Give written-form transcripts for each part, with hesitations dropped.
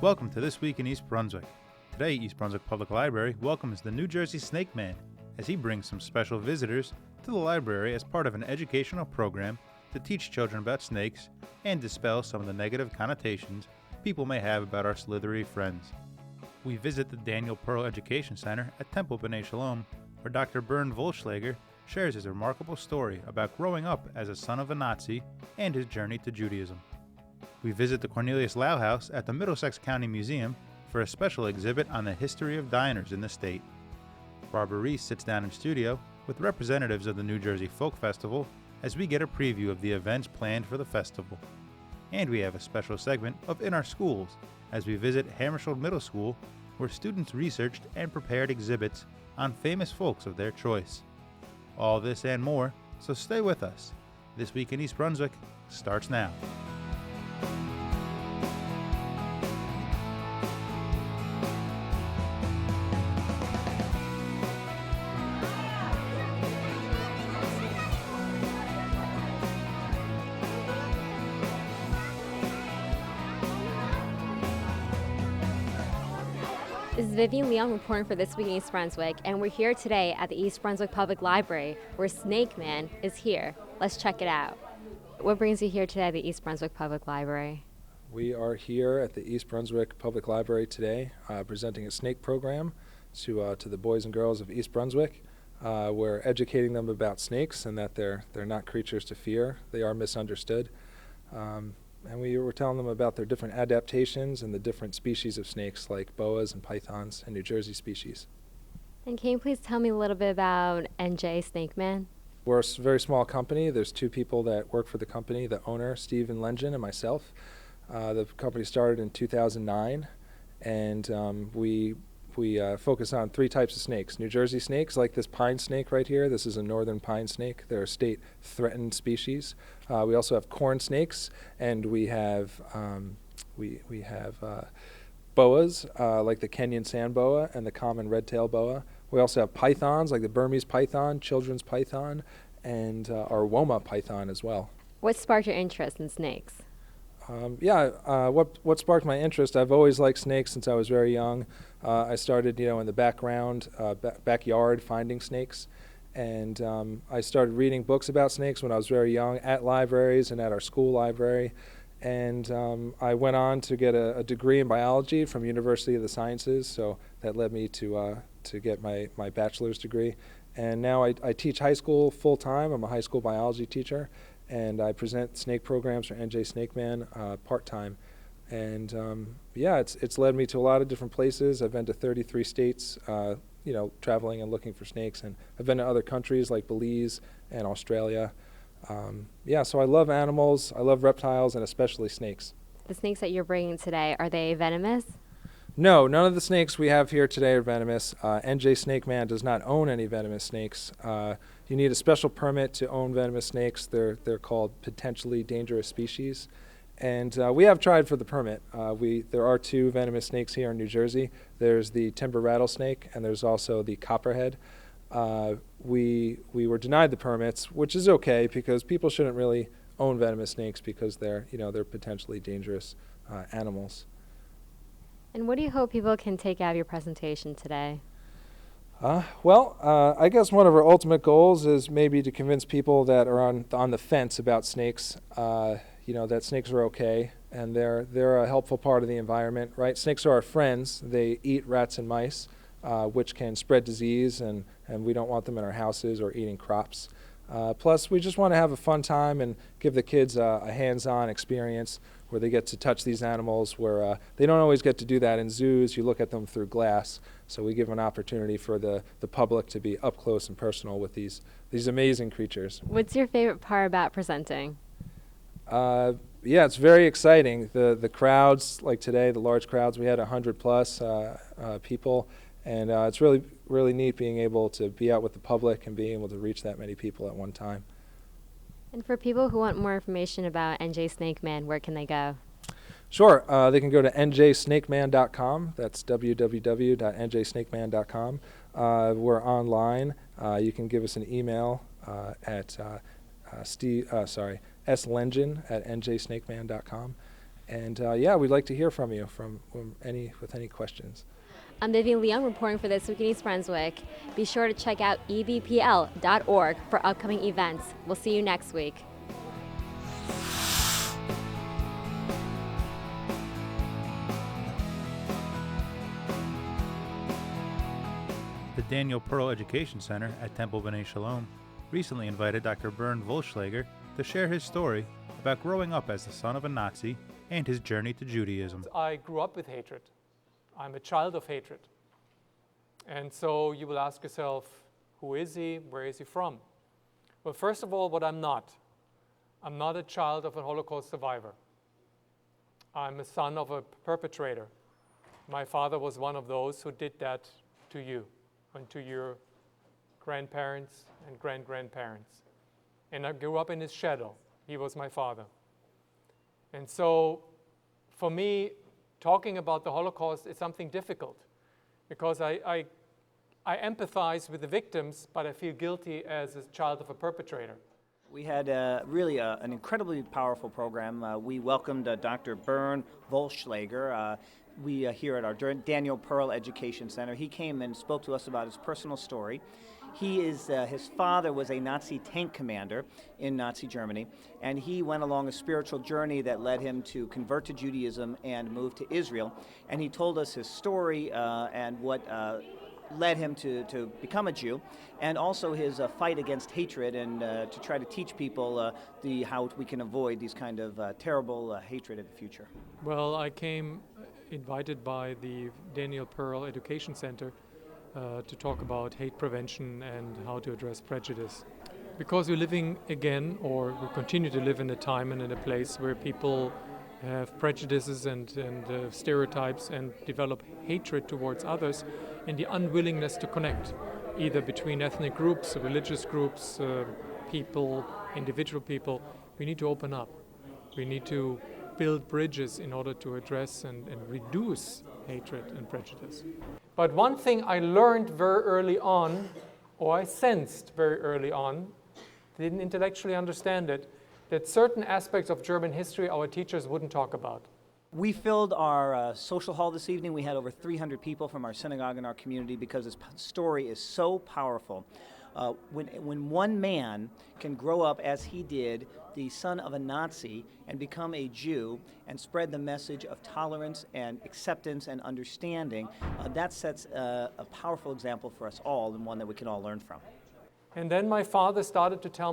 Welcome to This Week in East Brunswick. Today, East Brunswick Public Library welcomes the New Jersey Snake Man as he brings some special visitors to the library as part of an educational program to teach children about snakes and dispel some of the negative connotations people may have about our slithery friends. We visit the Daniel Pearl Education Center at Temple B'nai Shalom, where Dr. Bernd Wollschlaeger shares his remarkable story about growing up as a son of a Nazi and his journey to Judaism. We visit the Cornelius House at the Middlesex County Museum for a special exhibit on the history of diners in the state. Barbara Reese sits down in studio with representatives of the New Jersey Folk Festival as we get a preview of the events planned for the festival. And we have a special segment of In Our Schools as we visit Hammersfield Middle School, where students researched and prepared exhibits on famous folks of their choice. All this and more, so stay with us. This Week in East Brunswick starts now. This is Vivian Leon reporting for This Week in East Brunswick, and we're here today at the East Brunswick Public Library, where Snake Man is here. Let's check it out. What brings you here today at the East Brunswick Public Library? We are here at the East Brunswick Public Library today, presenting a snake program to the boys and girls of East Brunswick. We're educating them about snakes and that they're not creatures to fear. They are misunderstood. And we were telling them about their different adaptations and the different species of snakes like boas and pythons and New Jersey species. And can you please tell me a little bit about NJ Snake Man? We're a very small company. There's two people that work for the company, the owner, Stephen Lengen, and myself. The company started in 2009, and we focus on three types of snakes. New Jersey snakes, like this pine snake right here. This is a northern pine snake. They're a state threatened species. We also have corn snakes, and we have boas, like the Kenyan sand boa and the common red-tailed boa. We also have pythons, like the Burmese python, children's python, and our Woma python as well. What sparked your interest in snakes? What sparked my interest? I've always liked snakes since I was very young. I started, in the backyard finding snakes, and I started reading books about snakes when I was very young at libraries and at our school library. And I went on to get a degree in biology from University of the Sciences, so that led me to get my bachelor's degree. And now I teach high school full time. I'm a high school biology teacher, and I present snake programs for NJ Snake Man part-time. And it's led me to a lot of different places. I've been to 33 states, traveling and looking for snakes. And I've been to other countries like Belize and Australia. So I love animals, I love reptiles, and especially snakes. The snakes that you're bringing today, are they venomous? No, none of the snakes we have here today are venomous. NJ Snake Man does not own any venomous snakes. You need a special permit to own venomous snakes. They're called potentially dangerous species. And we have tried for the permit. There are two venomous snakes here in New Jersey. There's the timber rattlesnake, and there's also the copperhead. We were denied the permits, which is okay because people shouldn't really own venomous snakes because they're potentially dangerous animals. And what do you hope people can take out of your presentation today? I guess one of our ultimate goals is maybe to convince people that are on the fence about snakes, that snakes are okay and they're a helpful part of the environment, right? Snakes are our friends. They eat rats and mice, which can spread disease, and we don't want them in our houses or eating crops. Plus, we just want to have a fun time and give the kids a hands-on experience where they get to touch these animals, where they don't always get to do that in zoos. You look at them through glass. So we give an opportunity for the public to be up close and personal with these amazing creatures. What's your favorite part about presenting? It's very exciting. The crowds, like today, the large crowds, we had 100 plus people. And it's really, really neat being able to be out with the public and being able to reach that many people at one time. And for people who want more information about NJ Snake Man, where can they go? Sure. They can go to njsnakeman.com. That's www.njsnakeman.com. We're online. You can give us an email at slengen@njsnakeman.com. And we'd like to hear from you with any questions. I'm Vivian Leung reporting for This Week in East Brunswick. Be sure to check out EBPL.org for upcoming events. We'll see you next week. The Daniel Pearl Education Center at Temple B'nai Shalom recently invited Dr. Bernd Wollschlaeger to share his story about growing up as the son of a Nazi and his journey to Judaism. I grew up with hatred. I'm a child of hatred. And so you will ask yourself, who is he? Where is he from? Well, first of all, what I'm not a child of a Holocaust survivor. I'm a son of a perpetrator. My father was one of those who did that to you and to your grandparents and great-grandparents. And I grew up in his shadow. He was my father. And so, for me, talking about the Holocaust is something difficult because I empathize with the victims, but I feel guilty as a child of a perpetrator. We had really an incredibly powerful program. We welcomed Dr. Bernd Wollschlaeger. We here at our Daniel Pearl Education Center. He came and spoke to us about his personal story. His father was a Nazi tank commander in Nazi Germany, and he went along a spiritual journey that led him to convert to Judaism and move to Israel. And he told us his story and what led him to become a Jew, and also his fight against hatred and to try to teach people how we can avoid these kind of terrible hatred in the future. Well, I came invited by the Daniel Pearl Education Center to talk about hate prevention and how to address prejudice. Because we're living again, or we continue to live in a time and in a place where people have prejudices and stereotypes and develop hatred towards others, and the unwillingness to connect, either between ethnic groups, religious groups, people, individual people. We need to open up. We need to build bridges in order to address and reduce hatred and prejudice. But one thing I learned very early on, or I sensed very early on, didn't intellectually understand it, that certain aspects of German history our teachers wouldn't talk about. We filled our social hall this evening. We had over 300 people from our synagogue and our community because this story is so powerful. When one man can grow up as he did, the son of a Nazi, and become a Jew and spread the message of tolerance and acceptance and understanding, that sets a powerful example for us all and one that we can all learn from. And then my father started to tell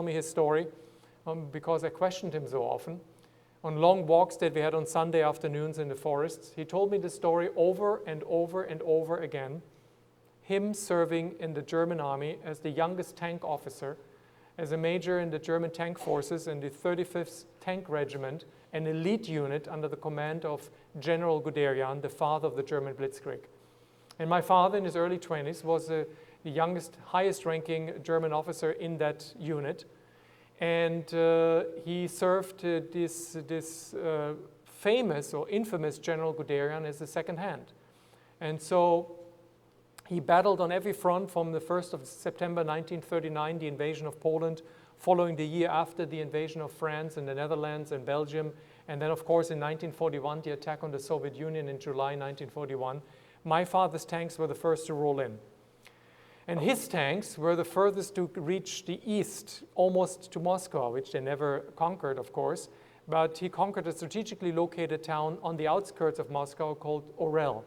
me his story because I questioned him so often. On long walks that we had on Sunday afternoons in the forests, he told me the story over and over and over again. Him serving in the German army as the youngest tank officer, as a major in the German tank forces in the 35th Tank Regiment, an elite unit under the command of General Guderian, the father of the German Blitzkrieg. And my father, in his early 20s, was the youngest, highest-ranking German officer in that unit. And he served this famous or infamous General Guderian as a second hand. And so he battled on every front from the 1st of September 1939, the invasion of Poland, following the year after the invasion of France and the Netherlands and Belgium, and then of course in 1941, the attack on the Soviet Union in July 1941. My father's tanks were the first to roll in. And his tanks were the furthest to reach the east, almost to Moscow, which they never conquered, of course, but he conquered a strategically located town on the outskirts of Moscow called Orel.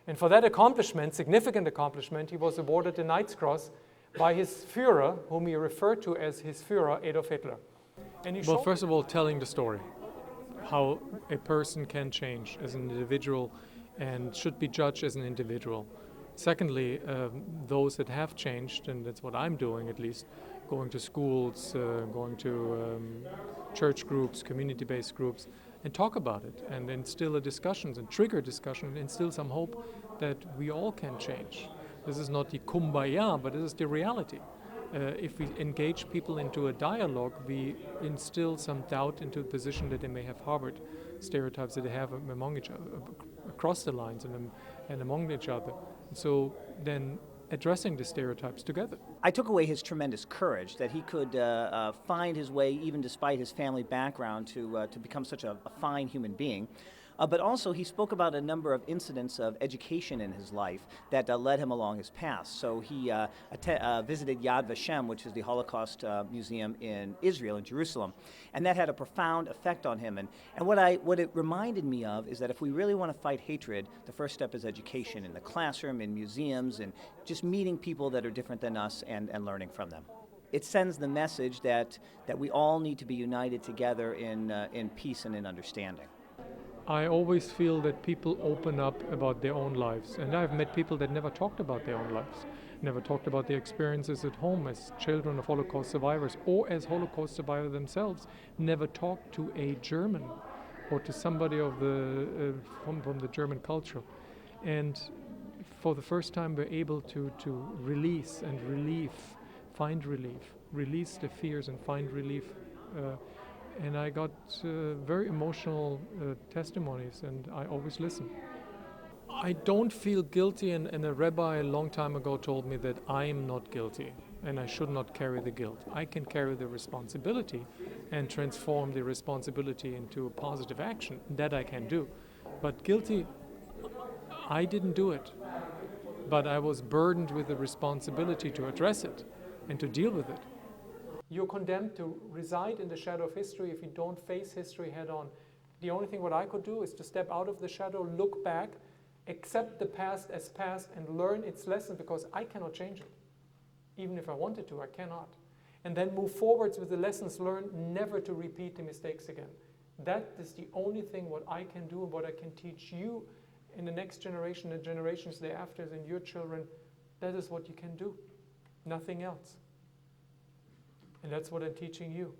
And for that accomplishment, significant accomplishment, he was awarded the Knight's Cross by his Führer, whom he referred to as his Führer, Adolf Hitler. And well, first of all, telling the story, how a person can change as an individual and should be judged as an individual. Secondly, those that have changed, and that's what I'm doing at least, going to schools, going to church groups, community-based groups, and talk about it and instill a discussions and trigger discussion and instill some hope that we all can change. This is not the kumbaya, but this is the reality. If we engage people into a dialogue, we instill some doubt into a position that they may have harbored, stereotypes that they have among each other, across the lines and among each other. So then addressing the stereotypes together. I took away his tremendous courage that he could find his way, even despite his family background, to become such a fine human being. But also, he spoke about a number of incidents of education in his life that led him along his path. So he visited Yad Vashem, which is the Holocaust Museum in Israel, in Jerusalem, and that had a profound effect on him. And what it reminded me of is that if we really want to fight hatred, the first step is education in the classroom, in museums, and just meeting people that are different than us and learning from them. It sends the message that we all need to be united together in peace and in understanding. I always feel that people open up about their own lives, and I've met people that never talked about their own lives, never talked about their experiences at home as children of Holocaust survivors or as Holocaust survivors themselves, never talked to a German or to somebody of from the German culture. And for the first time we're able to release and find relief, release the fears and find relief. And I got very emotional testimonies, and I always listen. I don't feel guilty, and a rabbi a long time ago told me that I am not guilty, and I should not carry the guilt. I can carry the responsibility and transform the responsibility into a positive action. That I can do. But guilty, I didn't do it. But I was burdened with the responsibility to address it and to deal with it. You're condemned to reside in the shadow of history if you don't face history head on. The only thing what I could do is to step out of the shadow, look back, accept the past as past, and learn its lesson, because I cannot change it. Even if I wanted to, I cannot. And then move forwards with the lessons learned, never to repeat the mistakes again. That is the only thing what I can do and what I can teach you in the next generation and generations thereafter, and your children. That is what you can do. Nothing else. And that's what I'm teaching you.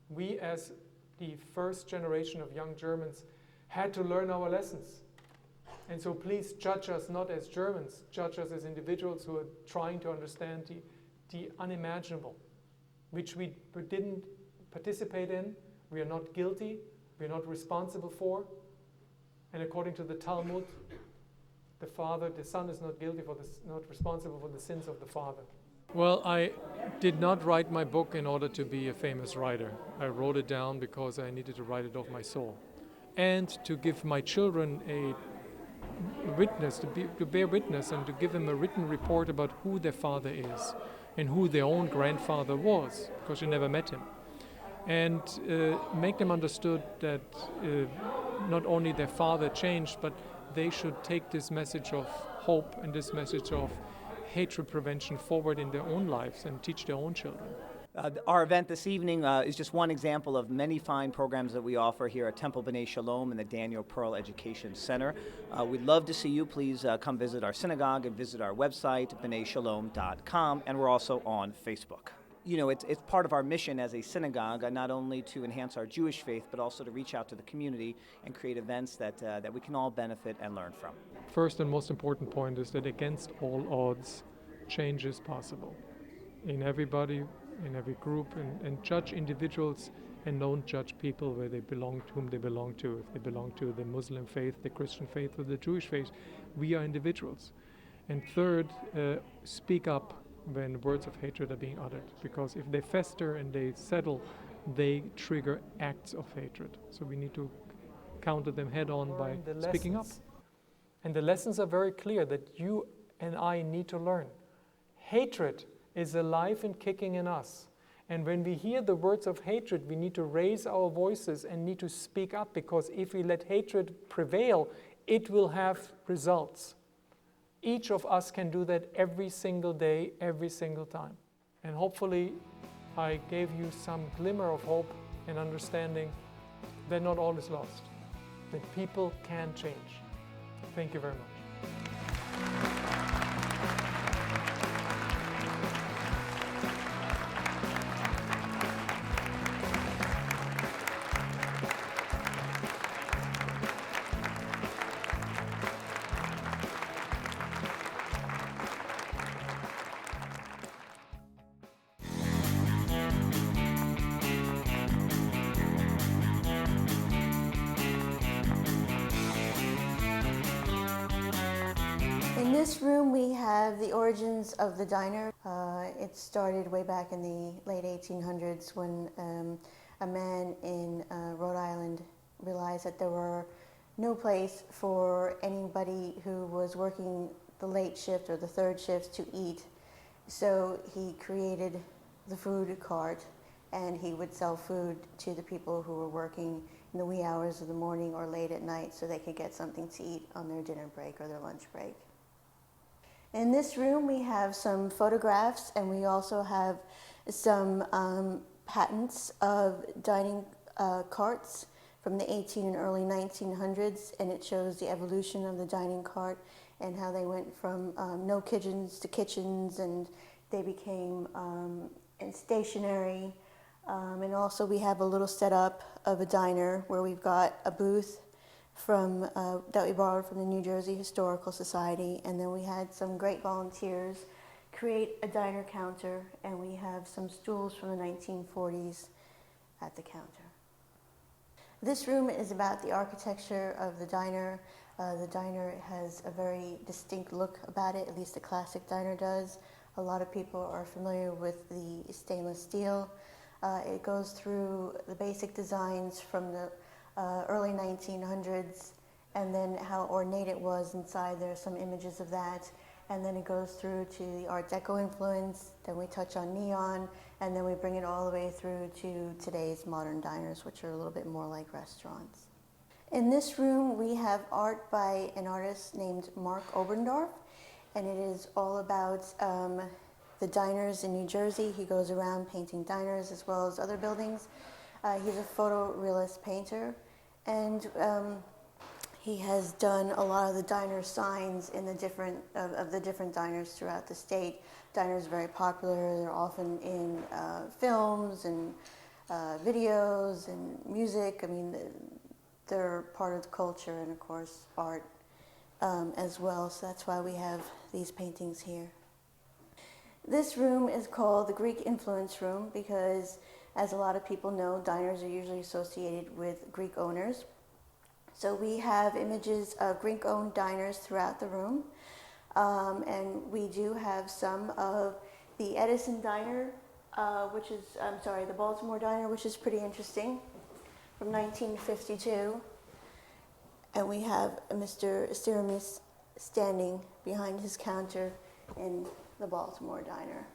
We, as the first generation of young Germans, had to learn our lessons. And so please judge us not as Germans, judge us as individuals who are trying to understand the unimaginable, which we didn't participate in, we are not guilty, we are not responsible for. And according to the Talmud, the son is not guilty not responsible for the sins of the father. Well, I did not write my book in order to be a famous writer. I wrote it down because I needed to write it off my soul. And to give my children a witness, to bear witness and to give them a written report about who their father is and who their own grandfather was, because you never met him. And make them understood that not only their father changed, but they should take this message of hope and this message of hatred prevention forward in their own lives and teach their own children. Our event this evening is just one example of many fine programs that we offer here at Temple B'nai Shalom and the Daniel Pearl Education Center. We'd love to see you. Please come visit our synagogue and visit our website, b'naishalom.com, and we're also on Facebook. You know, it's part of our mission as a synagogue, not only to enhance our Jewish faith, but also to reach out to the community and create events that we can all benefit and learn from. First and most important point is that against all odds, change is possible. In everybody, in every group, and judge individuals and don't judge people where they belong, to whom they belong to. If they belong to the Muslim faith, the Christian faith, or the Jewish faith, we are individuals. And third, speak up when words of hatred are being uttered, because if they fester and they settle, they trigger acts of hatred. So we need to counter them head on by speaking up. And the lessons are very clear that you and I need to learn. Hatred is alive and kicking in us. And when we hear the words of hatred, we need to raise our voices and need to speak up, because if we let hatred prevail, it will have results. Each of us can do that every single day, every single time. And hopefully I gave you some glimmer of hope and understanding that not all is lost, that people can change. Thank you very much. In this have the origins of the diner. It started way back in the late 1800s when a man in Rhode Island realized that there were no place for anybody who was working the late shift or the third shift to eat. So he created the food cart, and he would sell food to the people who were working in the wee hours of the morning or late at night so they could get something to eat on their dinner break or their lunch break. In this room we have some photographs, and we also have some patents of dining carts from the 18 and early 1900s, and it shows the evolution of the dining cart and how they went from no kitchens to kitchens, and they became stationary. And also we have a little setup of a diner where we've got a booth from that we borrowed from the New Jersey Historical Society, and then we had some great volunteers create a diner counter, and we have some stools from the 1940s at the counter. This room is about the architecture of the diner. The diner has a very distinct look about it, at least the classic diner does. A lot of people are familiar with the stainless steel. It goes through the basic designs from the early 1900s, and then how ornate it was inside. There are some images of that. And then it goes through to the Art Deco influence, then we touch on neon, and then we bring it all the way through to today's modern diners, which are a little bit more like restaurants. In this room, we have art by an artist named Mark Oberndorf, and it is all about the diners in New Jersey. He goes around painting diners as well as other buildings. He's a photorealist painter, and he has done a lot of the diner signs in the different diners throughout the state. Diners are very popular. They're often in films and videos and music. I mean, they're part of the culture and, of course, art as well. So that's why we have these paintings here. This room is called the Greek Influence Room because, as a lot of people know, diners are usually associated with Greek owners. So we have images of Greek-owned diners throughout the room, and we do have some of the Edison Diner, the Baltimore Diner, which is pretty interesting, from 1952. And we have Mr. Siramis standing behind his counter in the Baltimore Diner.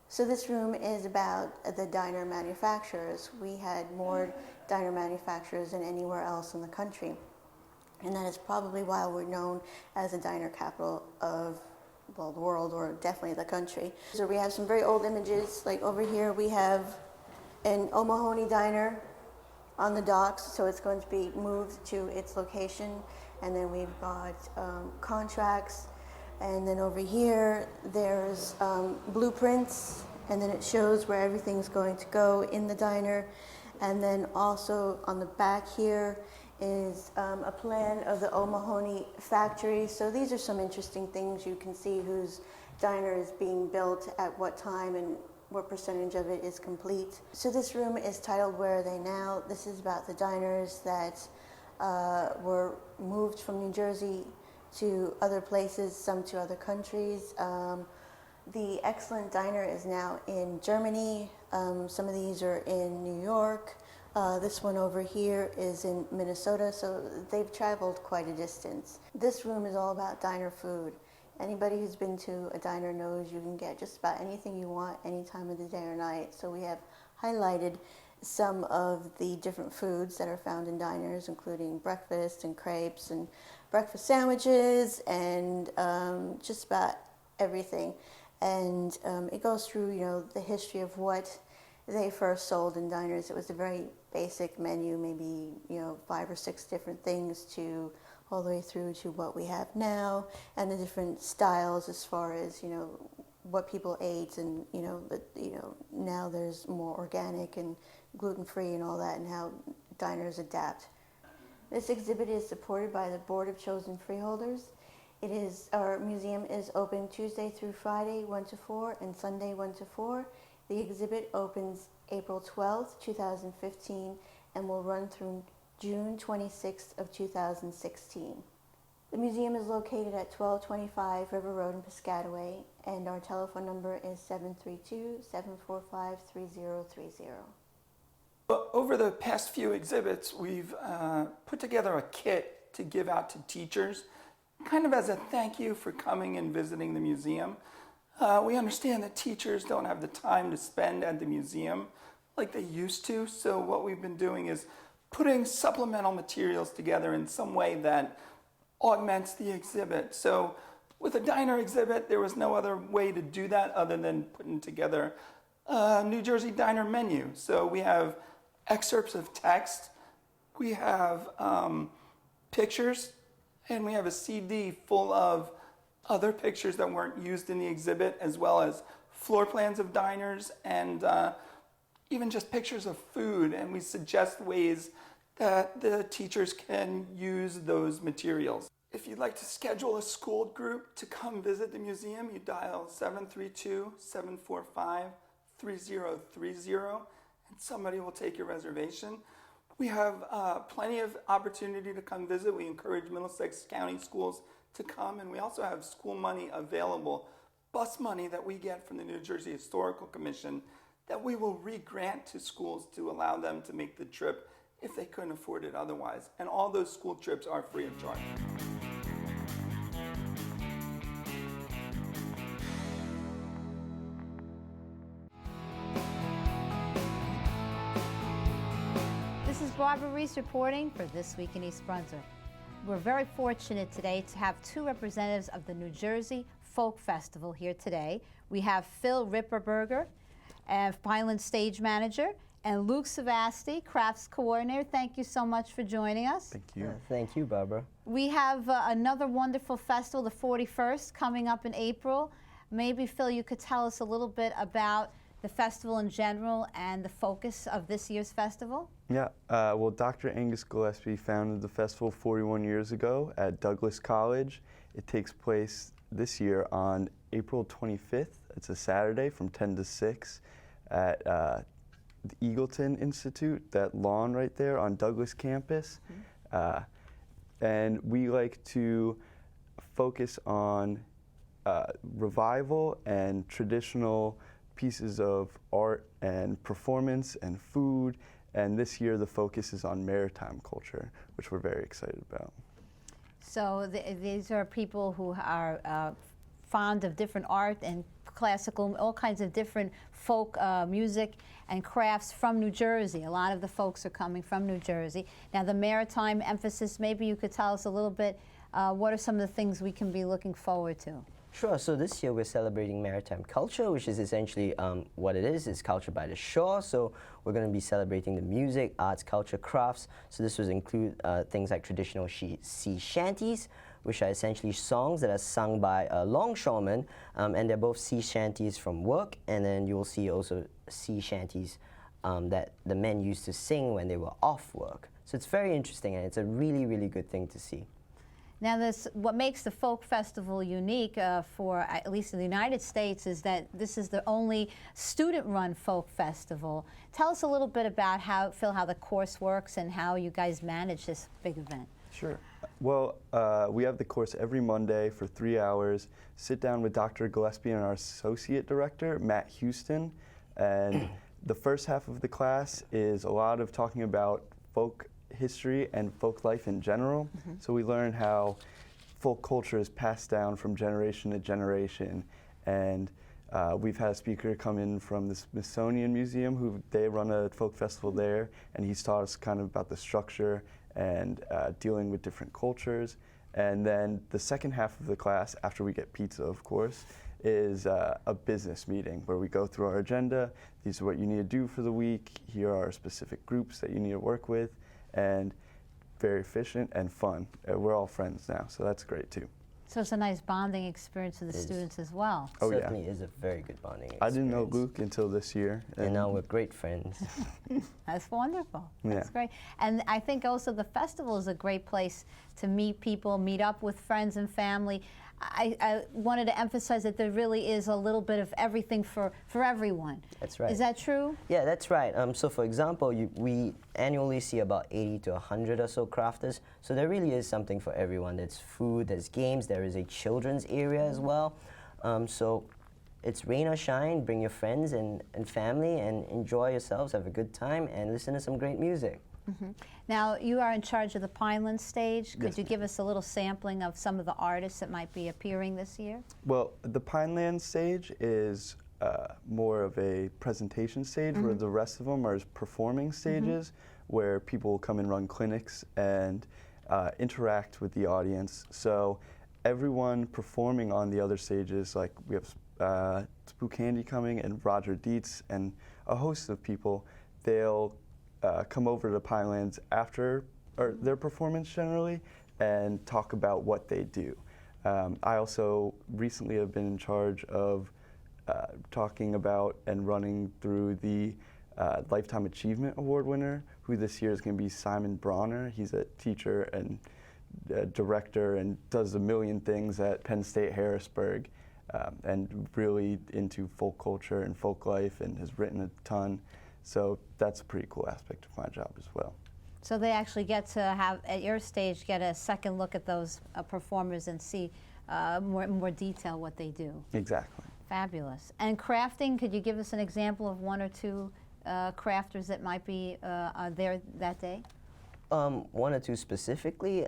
So this room is about the diner manufacturers. We had more diner manufacturers than anywhere else in the country. And that is probably why we're known as the diner capital of, well, the world, or definitely the country. So we have some very old images. Like over here we have an O'Mahony diner on the docks, so it's going to be moved to its location. And then we've got contracts. And then over here, there's blueprints, and then it shows where everything's going to go in the diner. And then also on the back here is a plan of the O'Mahony factory. So these are some interesting things. You can see whose diner is being built at what time and what percentage of it is complete. So this room is titled Where Are They Now? This is about the diners that were moved from New Jersey to other places, some to other countries. The Excellent Diner is now in Germany. Some of these are in New York. This one over here is in Minnesota, so they've traveled quite a distance. This room is all about diner food. Anybody who's been to a diner knows you can get just about anything you want any time of the day or night. So we have highlighted some of the different foods that are found in diners, including breakfast and crepes and breakfast sandwiches and just about everything. And it goes through, the history of what they first sold in diners. It was a very basic menu, maybe, 5 or 6 different things to all the way through to what we have now, and the different styles as far as, what people ate, and, now there's more organic and gluten-free and all that, and how diners adapt. This exhibit is supported by the Board of Chosen Freeholders. Our museum is open Tuesday through Friday, 1 to 4, and Sunday, 1 to 4. The exhibit opens April 12th, 2015, and will run through June 26th of 2016. The museum is located at 1225 River Road in Piscataway, and our telephone number is 732-745-3030. Well, over the past few exhibits, we've put together a kit to give out to teachers, kind of as a thank you for coming and visiting the museum. We understand that teachers don't have the time to spend at the museum like they used to, so what we've been doing is putting supplemental materials together in some way that augments the exhibit. So with a diner exhibit, there was no other way to do that other than putting together a New Jersey diner menu. So we have excerpts of text, we have pictures, and we have a CD full of other pictures that weren't used in the exhibit, as well as floor plans of diners and even just pictures of food. And we suggest ways that the teachers can use those materials. If you'd like to schedule a school group to come visit the museum, you dial 732-745-3030, and somebody will take your reservation. We have plenty of opportunity to come visit. We encourage Middlesex County schools to come, and we also have school money available, bus money that we get from the New Jersey Historical Commission that we will re-grant to schools to allow them to make the trip if they couldn't afford it otherwise. And all those school trips are free of charge. This is Barbara Reese reporting for This Week in East Brunswick. We're very fortunate today to have two representatives of the New Jersey Folk Festival here today. We have Phil Ripperberger, Highland Stage Manager, and Luke Savasti, Crafts Coordinator. Thank you so much for joining us. Thank you. Thank you, Barbara. We have another wonderful festival, the 41st, coming up in April. Maybe, Phil, you could tell us a little bit about the festival in general and the focus of this year's festival? Yeah, well, Dr. Angus Gillespie founded the festival 41 years ago at Douglas College. It takes place this year on April 25th. It's a Saturday from 10 to 6 at the Eagleton Institute, that lawn right there on Douglas campus. And we like to focus on revival and traditional pieces of art and performance and food. And this year the focus is on maritime culture, which we're very excited about. So these are people who are fond of different art and classical, all kinds of different folk music and crafts from New Jersey. A lot of the folks are coming from New Jersey. Now the maritime emphasis, maybe you could tell us a little bit, what are some of the things we can be looking forward to? Sure, so this year we're celebrating maritime culture, which is essentially what it is culture by the shore. So we're going to be celebrating the music, arts, culture, crafts. So this would include things like traditional sea shanties, which are essentially songs that are sung by longshoremen, and they're both sea shanties from work, and then you'll see also sea shanties that the men used to sing when they were off work. So it's very interesting, and it's a really, really good thing to see. Now, what makes the folk festival unique for, at least in the United States, is that this is the only student-run folk festival. Tell us a little bit about how, Phil, how the course works and how you guys manage this big event. Sure. Well, we have the course every Monday for 3 hours. Sit down with Dr. Gillespie and our associate director, Matt Houston. And the first half of the class is a lot of talking about folk history and folk life in general. So we learn how folk culture is passed down from generation to generation. And we've had a speaker come in from the Smithsonian Museum, who they run a folk festival there, and he's taught us kind of about the structure and dealing with different cultures. And then the second half of the class, after we get pizza, of course, is a business meeting where we go through our agenda. These are what you need to do for the week. Here are specific groups that you need to work with. And very efficient and fun. We're all friends now, so that's great too. So it's a nice bonding experience for the students as well. Oh, yeah. Certainly is a very good bonding experience. I didn't know Luke until this year. And now we're great friends. That's wonderful. That's Yeah. great. And I think also the festival is a great place to meet people, meet up with friends and family. I wanted to emphasize that there really is a little bit of everything for everyone. That's right. Is that true? Yeah, that's right. So for example, we annually see about 80 to 100 or so crafters. So there really is something for everyone. There's food, there's games, there is a children's area as well. So it's rain or shine, bring your friends and family and enjoy yourselves, have a good time, and listen to some great music. Now, you are in charge of the Pineland stage. Could you give us a little sampling of some of the artists that might be appearing this year? Well, the Pineland stage is more of a presentation stage, where the rest of them are performing stages, where people come and run clinics and interact with the audience. So everyone performing on the other stages, like we have Spook Candy coming and Roger Dietz and a host of people, they'll come over to Pinelands after their performance generally and talk about what they do. I also recently have been in charge of talking about and running through the Lifetime Achievement Award winner, who this year is going to be Simon Bronner. He's a teacher and director and does a million things at Penn State Harrisburg, and really into folk culture and folk life, and has written a ton. So that's a pretty cool aspect of my job as well. So they actually get to have, at your stage, get a second look at those performers and see more detail what they do. Exactly. Fabulous. And crafting, could you give us an example of one or two crafters that might be there that day? One or two specifically.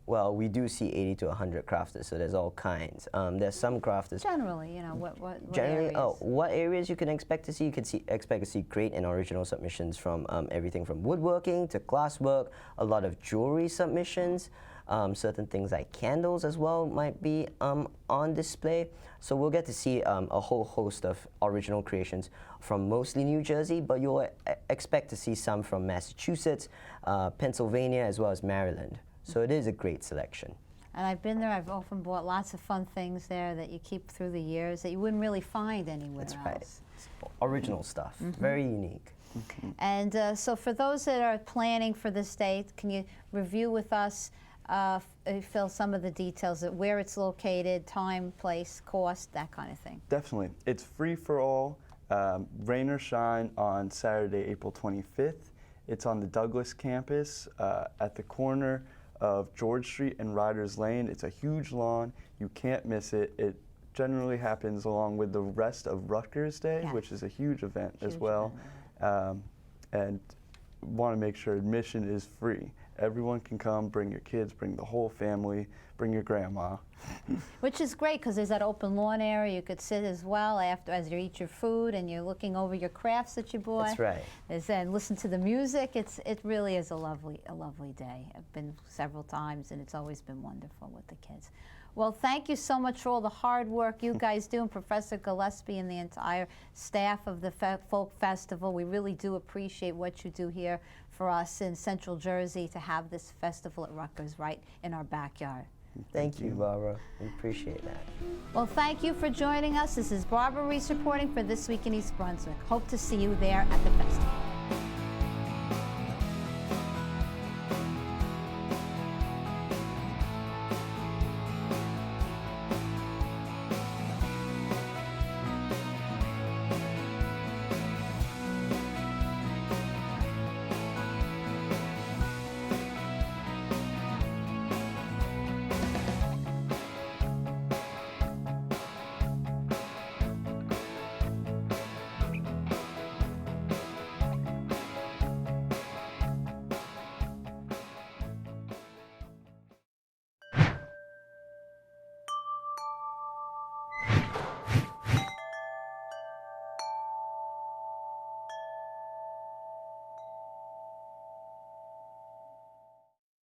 Well, we do see 80 to 100 crafters, so there's all kinds. There's some crafters. Generally, you know, what generally, areas? What areas you can expect to see? You can expect to see great and original submissions from everything from woodworking to glasswork, a lot of jewelry submissions, certain things like candles as well might be on display. So we'll get to see a whole host of original creations from mostly New Jersey, but you'll expect to see some from Massachusetts, Pennsylvania, as well as Maryland. So it is a great selection. And I've been there. I've often bought lots of fun things there that you keep through the years that you wouldn't really find anywhere else. That's right. Original stuff, very unique. And so for those that are planning for this day, can you review with us, Phil, some of the details of where it's located, time, place, cost, that kind of thing? Definitely. It's free for all, rain or shine, on Saturday, April 25th. It's on the Douglas campus at the corner of George Street and Riders Lane. It's a huge lawn. You can't miss it. It generally happens along with the rest of Rutgers Day, which is a huge event as well. And want to make sure admission is free. Everyone can come, bring your kids, bring the whole family, bring your grandma. Which is great, because there's that open lawn area. You could sit as well as you eat your food and you're looking over your crafts that you bought. That's right. And listen to the music. It really is a lovely day. I've been several times and it's always been wonderful with the kids. Well, thank you so much for all the hard work you guys do, and Professor Gillespie and the entire staff of the Folk Festival. We really do appreciate what you do here for us in Central Jersey to have this festival at Rutgers right in our backyard. Thank you, Barbara. We appreciate that. Well, thank you for joining us. This is Barbara Reese reporting for This Week in East Brunswick. Hope to see you there at the festival.